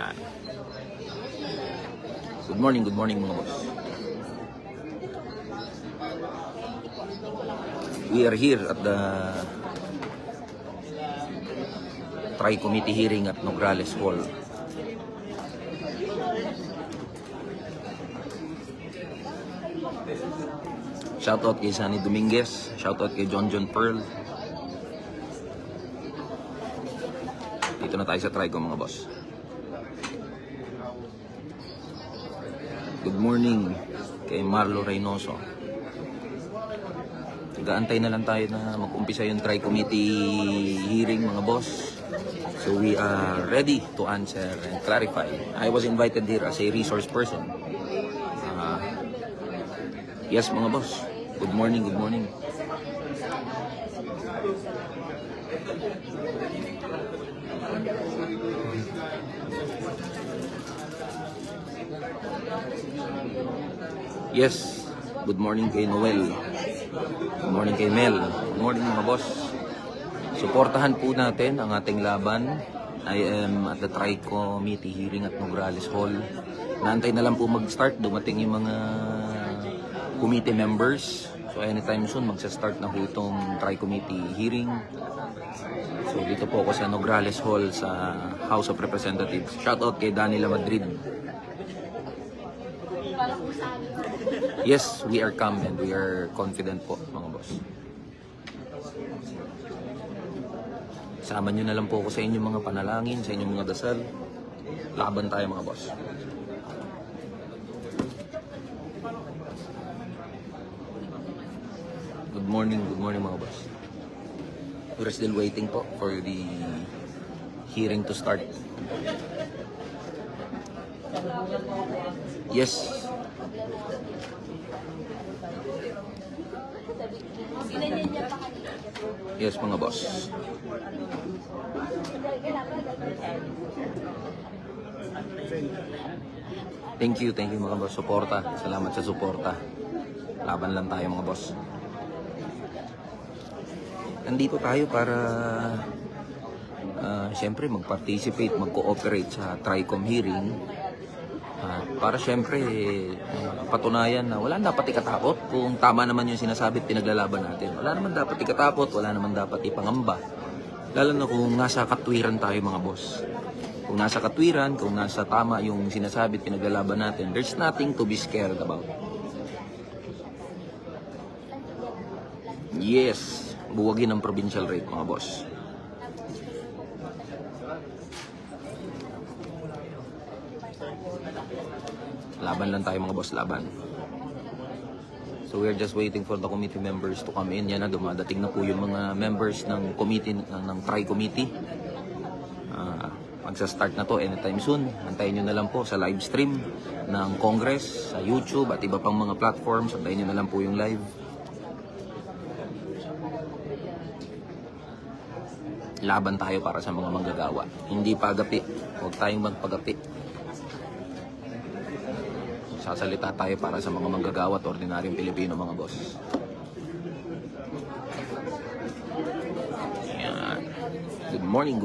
Yan. Good morning mga boss. We are here at the Tri-Committee hearing at Nograles Hall. Shoutout kay Sunny Dominguez, shoutout kay John Pearl. Dito na tayo sa Tri-Com mga boss. Good morning kay Marlo Reynoso. Nag-aantay na lang tayo na mag-umpisa yung Tri-Committee hearing mga boss. So we are ready to answer and clarify. I was invited here as a resource person. Yes mga boss. Good morning. Yes. Good morning kay Noel. Good morning kay Mel. Good morning mga boss. Suportahan po natin ang ating laban. I am at the Tri-Committee hearing at Nograles Hall. Naantay na lang po mag-start. Dumating yung mga committee members. So anytime soon magsa-start na po itong Tri-Committee hearing. So dito po ako sa Nograles Hall sa House of Representatives. Shoutout kay Danila Madrid. Yes, we are calm and we are confident po mga boss. Sama nyo na lang po ako sa inyong mga panalangin, sa inyong mga dasal. Laban tayo mga boss. Good morning mga boss. We're still waiting po for the hearing to start. Yes. Yes mga boss. Thank you mga boss. Suporta. Salamat sa suporta. Laban lang tayo mga boss. Nandito tayo para siyempre mag-participate, mag-cooperate sa Tri-Com hearing. Para siyempre patunayan na wala dapat ikatakot kung tama naman yung sinasabi at pinaglalaban natin. Wala naman dapat ikatakot, wala naman dapat ipangamba. Lalo na kung nasa katwiran tayo mga boss. Kung nasa katwiran, kung nasa tama yung sinasabi at pinaglalaban natin, there's nothing to be scared about. Yes, buwagin ang provincial rate mga boss. Laban lang tayo mga boss, laban. So we're just waiting for the committee members to come in. Yan na, dumadating na po yung mga members ng committee, ng Tri-Committee. Magsa-start na to anytime soon. Antayin nyo na lang po sa live stream ng Congress, sa YouTube at iba pang mga platforms. Antayin nyo na lang po yung live. Laban tayo para sa mga manggagawa. Hindi pagapi. Huwag tayong magpagapi. Sasalita tayo para sa mga manggagawa at ordinaryong Pilipino mga boss. Ayan. Good morning.